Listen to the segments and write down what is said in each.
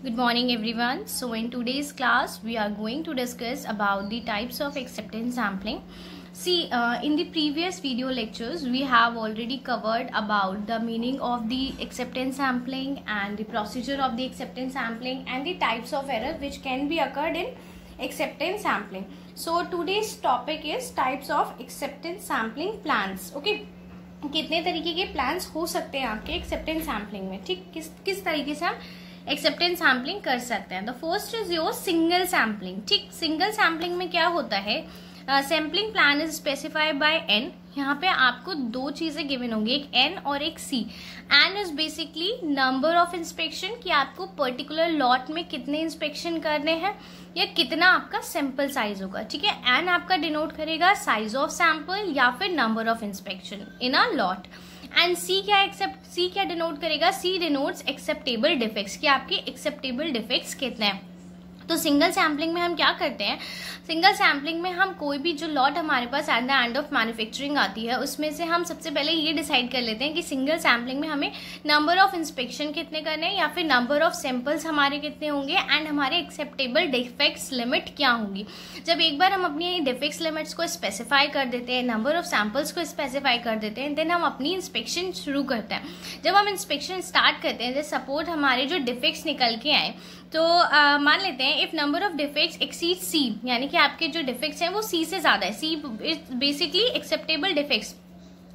Good morning everyone. So in today's class we are going to discuss about the types of acceptance sampling. See, in the previous video lectures we have already covered about the meaning of the acceptance sampling and the procedure of the acceptance sampling and the types of error which can be occurred in acceptance sampling. So today's topic is types of acceptance sampling plans. Okay, कितने तरीके के plans हो सकते हैं आपके acceptance sampling में, ठीक, किस तरीके से हम एक्सेप्टेंस सैम्पलिंग कर सकते हैं. The first is your single sampling. ठीक, सिंगल सैम्पलिंग में क्या होता है, sampling plan is specified by N. यहाँ पे आपको दो चीजें गिवन होंगी, एक एन और एक C. N is basically number of inspection, कि आपको पर्टिकुलर लॉट में कितने इंस्पेक्शन करने हैं या कितना आपका सैंपल साइज होगा. ठीक है, एन आपका डिनोट करेगा साइज ऑफ सैंपल या फिर number of inspection in a lot. And C क्या डिनोट करेगा, सी डिनोट्स एक्सेप्टेबल डिफेक्ट्स, कि आपके एक्सेप्टेबल डिफेक्ट्स कितने हैं. तो सिंगल सैम्पलिंग में हम क्या करते हैं, सिंगल सैम्पलिंग में हम कोई भी जो लॉट हमारे पास at the end of manufacturing आती है उसमें से हम सबसे पहले ये डिसाइड कर लेते हैं कि सिंगल सैम्पलिंग में हमें नंबर ऑफ इंस्पेक्शन कितने करने हैं या फिर नंबर ऑफ सैंपल्स हमारे कितने होंगे एंड हमारे एक्सेप्टेबल डिफेक्ट्स लिमिट क्या होंगी. जब एक बार हम अपनी डिफेक्ट्स लिमिट्स को स्पेसिफाई कर देते हैं, नंबर ऑफ सैंपल्स को स्पेसिफाई कर देते हैं, देन हम अपनी इंस्पेक्शन शुरू करते हैं. जब हम इंस्पेक्शन स्टार्ट करते हैं, जैसे सपोज हमारे जो डिफेक्ट्स निकल के आए, तो मान लेते हैं if number of defects exceed C, यानी कि आपके जो डिफेक्ट्स हैं वो सी से ज्यादा है. सी बेसिकली एक्सेप्टेबल डिफेक्ट्स,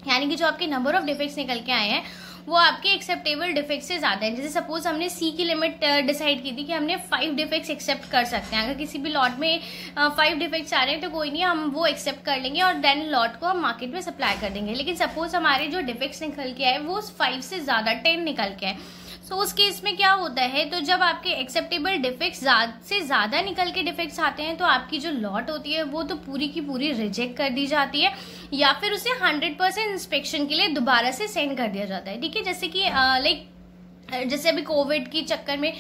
यानी कि जो आपके नंबर ऑफ डिफेक्ट्स निकल के आए हैं वो आपके एक्सेप्टेबल डिफेक्ट्स से ज्यादा है. जैसे सपोज हमने सी की लिमिट डिसाइड की थी कि हमने 5 डिफेक्ट्स एक्सेप्ट कर सकते हैं. अगर किसी भी लॉट में 5 डिफेक्ट्स आ रहे हैं तो कोई नहीं, हम वो एक्सेप्ट कर लेंगे और देन लॉट को हम मार्केट में सप्लाई कर देंगे. लेकिन सपोज हमारे जो डिफेक्ट्स निकल के आए वो 5 से ज्यादा 10 निकल के आए, तो उस केस में क्या होता है, तो जब आपके एक्सेप्टेबल डिफेक्ट्स से ज्यादा निकल के डिफेक्ट्स आते हैं तो आपकी जो लॉट होती है वो तो पूरी की पूरी रिजेक्ट कर दी जाती है या फिर उसे 100% इंस्पेक्शन के लिए दोबारा से सेंड कर दिया जाता है. ठीक है, जैसे कि जैसे अभी कोविड की चक्कर में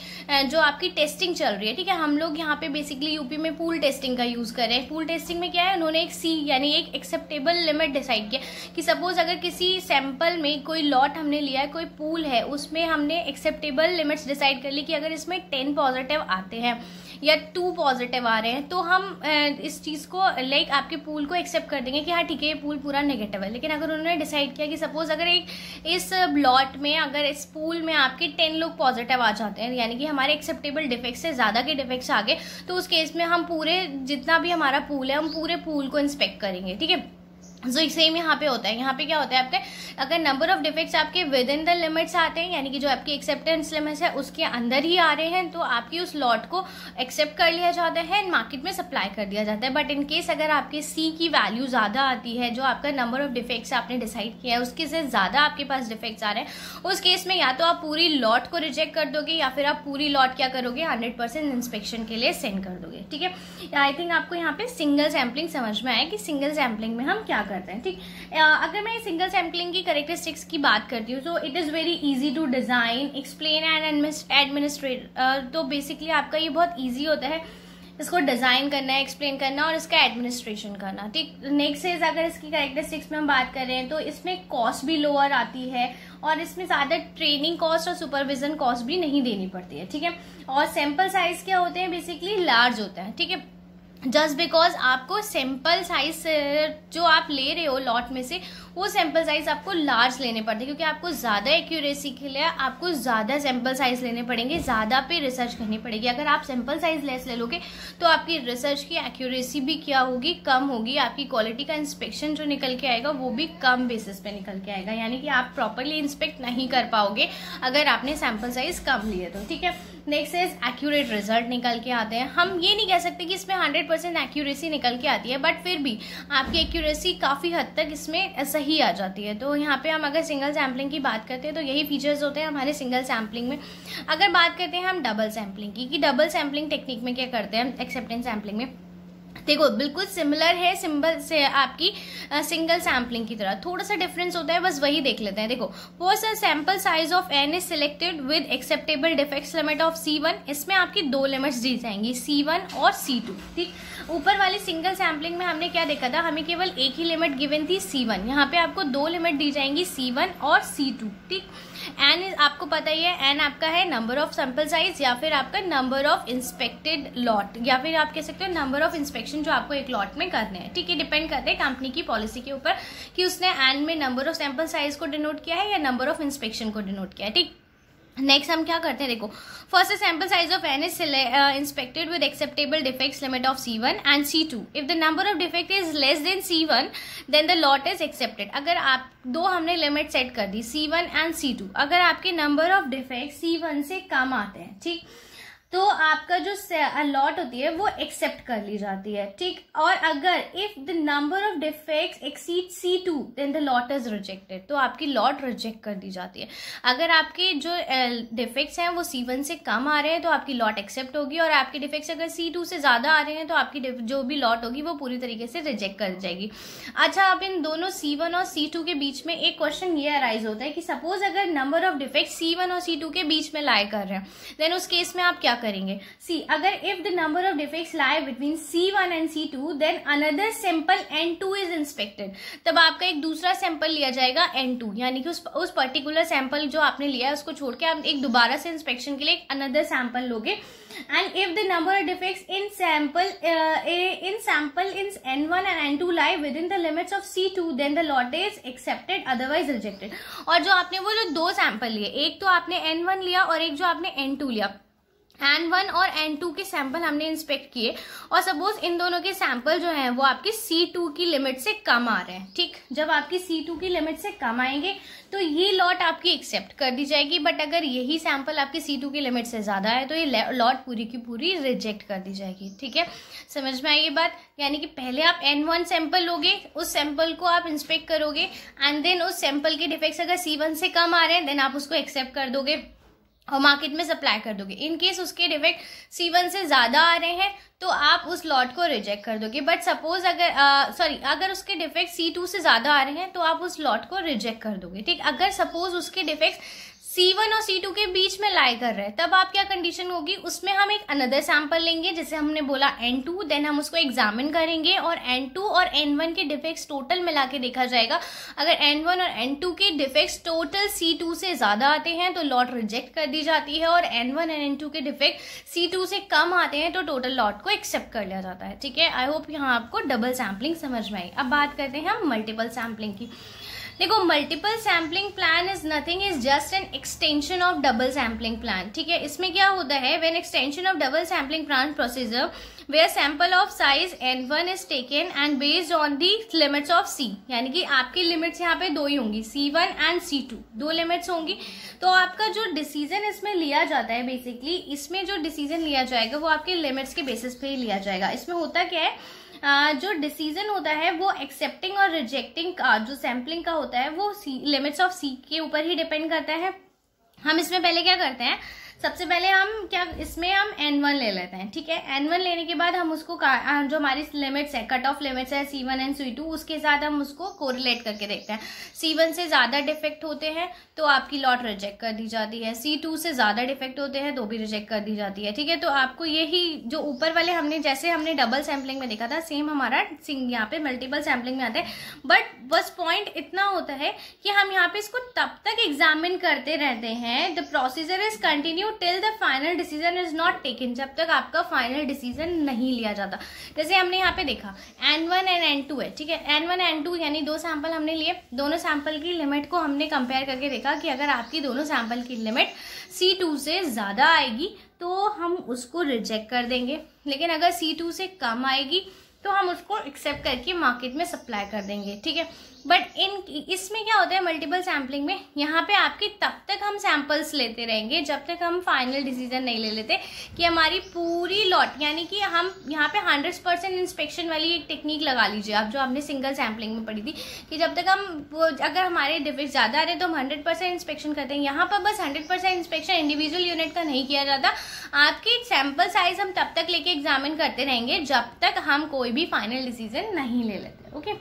जो आपकी टेस्टिंग चल रही है, ठीक है, हम लोग यहाँ पे बेसिकली यूपी में पूल टेस्टिंग का यूज कर रहे हैं. पूल टेस्टिंग में क्या है, उन्होंने एक सी यानी एक एक्सेप्टेबल लिमिट डिसाइड किया कि सपोज अगर किसी सैंपल में कोई लॉट हमने लिया है, कोई पूल है, उसमें हमने एक्सेप्टेबल लिमिट्स डिसाइड कर ली कि अगर इसमें 10 पॉजिटिव आते हैं या 2 पॉजिटिव आ रहे हैं तो हम इस चीज को आपके पूल को एक्सेप्ट कर देंगे कि हाँ ठीक है ये पूल पूरा नेगेटिव है. लेकिन अगर उन्होंने डिसाइड किया कि सपोज अगर इस लॉट में अगर इस पूल में आपके 10 लोग पॉजिटिव आ जाते हैं, यानी कि हमारे एक्सेप्टेबल डिफेक्ट से ज्यादा के डिफेक्ट्स आ गए, तो उस केस में हम पूरे जितना भी हमारा पूल है हम पूरे पूल को इंस्पेक्ट करेंगे. ठीक है, जो सेम यहाँ पे होता है. यहाँ पे क्या होता है, आपके अगर नंबर ऑफ डिफेक्ट्स आपके विद इन द लिमिट्स आते हैं, यानी कि जो आपकी एक्सेप्टेंस लिमिट्स है उसके अंदर ही आ रहे हैं, तो आपकी उस लॉट को एक्सेप्ट कर लिया जाता है एंड मार्केट में सप्लाई कर दिया जाता है. बट इन केस अगर आपके सी की वैल्यू ज्यादा आती है, जो आपका नंबर ऑफ डिफेक्ट्स आपने डिसाइड किया है उसके से ज्यादा आपके पास डिफेक्ट्स आ रहे हैं, उस केस में या तो आप पूरी लॉट को रिजेक्ट कर दोगे या फिर आप पूरी लॉट क्या करोगे, 100% इंस्पेक्शन के लिए सेंड कर दोगे. ठीक है, आई थिंक आपको यहाँ पे सिंगल सैम्पलिंग समझ में आया कि सिंगल सैम्पलिंग में हम क्या करते हैं. ठीक, अगर मैं सिंगल सैम्पलिंग की कैरेक्टरिस्टिक्स की बात करती हूँ तो it is very easy to design, explain and administrate. तो बेसिकली आपका ये बहुत इजी होता है इसको डिजाइन करना, एक्सप्लेन करना और इसका एडमिनिस्ट्रेशन करना. ठीक, नेक्स्ट इज अगर इसकी कैरेक्टरिस्टिक्स में हम बात कर रहे हैं तो इसमें कॉस्ट भी लोअर आती है और इसमें ज्यादा ट्रेनिंग कॉस्ट और सुपरविजन कॉस्ट भी नहीं देनी पड़ती है. ठीक है, और सैंपल साइज क्या होते हैं, बेसिकली लार्ज होता है. ठीक है, जस्ट बिकॉज आपको सैंपल साइज जो आप ले रहे हो लॉट में से वो सैंपल साइज आपको लार्ज लेने पड़ते हैं, क्योंकि आपको ज्यादा एक्यूरेसी के लिए आपको ज्यादा सैंपल साइज लेने पड़ेंगे, ज्यादा पे रिसर्च करनी पड़ेगी. अगर आप सैंपल साइज लेस ले लोगे तो आपकी रिसर्च की एक्यूरेसी भी क्या होगी, कम होगी. आपकी क्वालिटी का इंस्पेक्शन जो निकल के आएगा वो भी कम बेसिस पे निकल के आएगा, यानी कि आप प्रॉपरली इंस्पेक्ट नहीं कर पाओगे अगर आपने सैंपल साइज कम लिए तो. ठीक है, नेक्स्ट इज एक्यूरेट रिजल्ट निकल के आते हैं. हम ये नहीं कह सकते कि इसमें 100% एक्यूरेसी निकल के आती है, बट फिर भी आपकी एक्यूरेसी काफी हद तक इसमें सही आ जाती है. तो यहाँ पे हम अगर सिंगल सैम्पलिंग की बात करते हैं तो यही फीचर्स होते हैं हमारे सिंगल सैम्पलिंग में. अगर बात करते हैं हम डबल सैम्पलिंग की, कि डबल सैम्पलिंग टेक्निक में क्या करते हैं एक्सेप्टेंस सैम्पलिंग में, देखो बिल्कुल सिमिलर है सिंबल से आपकी सिंगल सैम्पलिंग की तरह, थोड़ा सा डिफरेंस होता है, बस वही देख लेते हैं। देखो first sample size of n is selected with acceptable defects limit of C1। इसमें आपकी दो लिमिट्स दी जाएंगी, C1 और C2। ठीक, ऊपर वाली सिंगल सैम्पलिंग में हमने क्या देखा था, हमें केवल एक ही लिमिट गिवन थी C1, यहाँ पे आपको दो लिमिट दी जाएंगी C1 और C2। ठीक, n आपको पता ही है, n आपका है नंबर ऑफ सैंपल साइज या फिर आपका नंबर ऑफ इंस्पेक्टेड लॉट, या फिर आप कह सकते हो नंबर ऑफ इंस्पेक्शन जो आपको एक लॉट में करने हैं। ठीक है, डिपेंड करते हैं कंपनी की पॉलिसी के ऊपर कि उसने n में नंबर ऑफ सैंपल साइज को डिनोट किया है या नंबर ऑफ इंस्पेक्शन को डिनोट किया है। ठीक, नेक्स्ट हम क्या करते हैं, देखो first sample size of n is inspected with acceptable defects limit of C1 and C2। If the number of defect is less than C1 then the lot is accepted. अगर आप दो हमने लिमिट सेट कर दी C1 and C2, अगर आपके number of defect C1 से कम आते हैं, ठीक, तो आपका जो लॉट होती है वो एक्सेप्ट कर ली जाती है। ठीक, और अगर if the number of defects exceed C2 then the lot is rejected, तो आपकी लॉट रिजेक्ट कर दी जाती है। अगर आपके जो डिफेक्ट्स हैं वो C1 से कम आ रहे हैं तो आपकी लॉट एक्सेप्ट होगी, और आपके डिफेक्ट्स अगर C2 से ज्यादा आ रहे हैं तो आपकी जो भी लॉट होगी वो पूरी तरीके से रिजेक्ट कर जाएगी। अच्छा, अब इन दोनों C1 और C2 के बीच में एक क्वेश्चन ये अराइज होता है कि सपोज अगर नंबर ऑफ डिफेक्ट C1 और C2 के बीच में लाई कर रहे हैं, देन उस केस में आप क्या करेंगे। सी, अगर if the number of defects lie between C1 and C2 then another sample N2 is inspected. तब आपका एक दूसरा सैंपल लिया जाएगा N2, यानी कि उस पर्टिकुलर सैंपल जो आपने लिया है उसको छोड़ के आप एक दोबारा से इंस्पेक्शन के लिए एक अनदर सैंपल लोगे। And if the number of defects in sample in N1 and N2 lie within the limits of C2 then the lot is accepted otherwise rejected. और जो आपने वो जो दो सैंपल लिए, एक तो आपने N1 लिया और एक जो आपने N2 लिया, N1 और N2 के सैंपल हमने इंस्पेक्ट किए और सपोज इन दोनों के सैंपल जो हैं वो आपकी C2 की लिमिट से कम आ रहे हैं। ठीक, जब आपकी C2 की लिमिट से कम आएंगे तो ये लॉट आपकी एक्सेप्ट कर दी जाएगी, बट अगर यही सैंपल आपकी C2 की लिमिट से ज्यादा है तो ये लॉट पूरी की पूरी रिजेक्ट कर दी जाएगी। ठीक है, समझ में आई ये बात। यानी कि पहले आप N1 सैंपल लोगे, उस सैंपल को आप इंस्पेक्ट करोगे एंड देन उस सैंपल के डिफेक्ट्स अगर C1 से कम आ रहे हैं देन आप उसको एक्सेप्ट कर दोगे और मार्केट में सप्लाई कर दोगे। इन केस उसके डिफेक्ट C1 से ज्यादा आ रहे हैं तो आप उस लॉट को रिजेक्ट कर दोगे, बट सपोज अगर उसके डिफेक्ट C2 से ज्यादा आ रहे हैं तो आप उस लॉट को रिजेक्ट कर दोगे। ठीक, अगर सपोज उसके डिफेक्ट C1 और C2 के बीच में लाई कर रहे हैं तब आप क्या कंडीशन होगी, उसमें हम एक अनदर सैंपल लेंगे जैसे हमने बोला N2, देन हम उसको एग्जामिन करेंगे और N2 और N1 के डिफेक्ट्स टोटल मिला के देखा जाएगा। अगर N1 और N2 के डिफेक्ट्स टोटल C2 से ज्यादा आते हैं तो लॉट रिजेक्ट कर दी जाती है, और N1 और N2 के डिफेक्ट C2 से कम आते हैं तो टोटल लॉट को एक्सेप्ट कर लिया जाता है। ठीक है, आई होप यहाँ आपको डबल सैम्पलिंग समझ में आई। अब बात करते हैं हम मल्टीपल सैम्पलिंग की। देखो multiple sampling plan is nothing, is just an extension of double sampling plan. ठीक है, इसमें क्या होता है, when extension of double sampling plan procedure where sample of size N1 is taken and based on the limits of C, यानी कि आपकी limits यहाँ पे दो ही होंगी, C1 एंड C2, दो लिमिट्स होंगी। तो आपका जो डिसीजन इसमें लिया जाता है, बेसिकली इसमें जो डिसीजन लिया जाएगा वो आपके लिमिट्स के बेसिस पे ही लिया जाएगा। इसमें होता क्या है, जो डिसीजन होता है वो एक्सेप्टिंग और रिजेक्टिंग का जो सैम्पलिंग का होता है वो लिमिट्स ऑफ C के ऊपर ही डिपेंड करता है। हम इसमें पहले क्या करते हैं, सबसे पहले इसमें हम N1 ले लेते हैं। ठीक है, N1 लेने के बाद हम उसको जो हमारी लिमिट्स है, कट ऑफ लिमिट्स है C1 एंड C2, उसके साथ हम उसको कोरिलेट करके देखते हैं। C1 से ज्यादा डिफेक्ट होते हैं तो आपकी लॉट रिजेक्ट कर दी जाती है, C2 से ज्यादा डिफेक्ट होते हैं तो भी रिजेक्ट कर दी जाती है। ठीक है, तो आपको यही जो ऊपर वाले हमने डबल सैम्पलिंग में देखा था, सेम हमारा यहाँ पे मल्टीपल सैम्पलिंग में आता है। बट बस पॉइंट इतना होता है कि हम यहाँ पे इसको तब तक एग्जामिन करते रहते हैं, the procedure is continue till the final decision is not taken, जब तक आपका फाइनल डिसीजन नहीं लिया जाता। जैसे हमने यहाँ पे देखा N1 एंड N2 है। ठीक है, N1 N2 यानी दो सैंपल हमने लिए, दोनों सैंपल की लिमिट को हमने कंपेयर करके देखा कि अगर आपकी दोनों सैंपल की लिमिट C2 से ज्यादा आएगी तो हम उसको रिजेक्ट कर देंगे, लेकिन अगर C2 से कम आएगी तो हम उसको एक्सेप्ट करके मार्केट में सप्लाई कर देंगे। ठीक है, बट इसमें क्या होता है मल्टीपल सैम्पलिंग में, यहाँ पे आपके तब तक हम सैंपल्स लेते रहेंगे जब तक हम फाइनल डिसीजन नहीं ले लेते कि हमारी पूरी लॉट, यानी कि हम यहाँ पे 100% इंस्पेक्शन वाली एक टेक्निक लगा लीजिए आप, जो आपने सिंगल सैम्पलिंग में पढ़ी थी कि जब तक हम अगर हमारे डिफेक्ट ज़्यादा आ रहे तो हम 100% इंस्पेक्शन करते हैं। यहाँ पर बस 100% इंस्पेक्शन इंडिविजुअल यूनिट का नहीं किया जाता, आपकी सैंपल साइज हम तब तक लेके एग्जामिन करते रहेंगे जब तक हम कोई भी फाइनल डिसीजन नहीं ले लेते। ओके,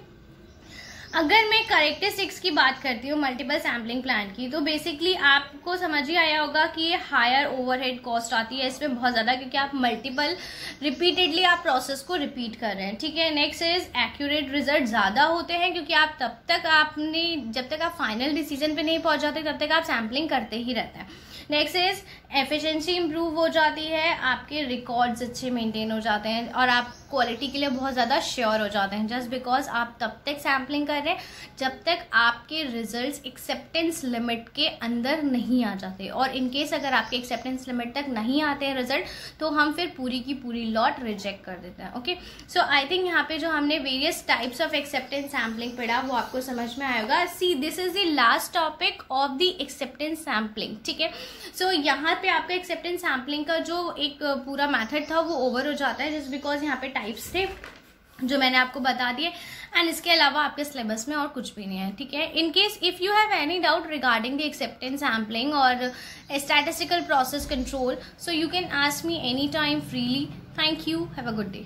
अगर मैं करेक्टरिस्टिक्स की बात करती हूँ मल्टीपल सैम्पलिंग प्लान की, तो बेसिकली आपको समझ ही आया होगा कि ये हायर ओवरहेड कॉस्ट आती है इसमें बहुत ज़्यादा, क्योंकि आप मल्टीपल रिपीटेडली आप प्रोसेस को रिपीट कर रहे हैं। ठीक है, नेक्स्ट इज एक्यूरेट रिजल्ट ज़्यादा होते हैं, क्योंकि आप जब तक आप फाइनल डिसीजन पे नहीं पहुँच जाते तब तक आप सैम्पलिंग करते ही रहते हैं। नेक्स्ट इज एफिशिएंसी इंप्रूव हो जाती है, आपके रिकॉर्ड्स अच्छे मेंटेन हो जाते हैं और आप क्वालिटी के लिए बहुत ज़्यादा श्योर हो जाते हैं, जस्ट बिकॉज आप तब तक सैम्पलिंग कर रहे हैं जब तक आपके रिजल्ट्स एक्सेप्टेंस लिमिट के अंदर नहीं आ जाते। और इन केस अगर आपके एक्सेप्टेंस लिमिट तक नहीं आते हैं रिजल्ट, तो हम फिर पूरी की पूरी लॉट रिजेक्ट कर देते हैं। ओके, सो आई थिंक यहाँ पे जो हमने various types of acceptance sampling पढ़ा वो आपको समझ में आएगा। See, this is the last topic of the acceptance sampling. ठीक है, सो यहाँ पे आपका एक्सेप्टेंस सैम्पलिंग का जो एक पूरा मेथड था वो ओवर हो जाता है, जस्ट बिकॉज यहाँ पे टाइप्स थे जो मैंने आपको बता दिए, एंड इसके अलावा आपके सिलेबस में और कुछ भी नहीं है। ठीक है, in case if you have any doubt regarding the acceptance sampling और statistical process control, so you can ask me any time freely. Thank you, have a good day.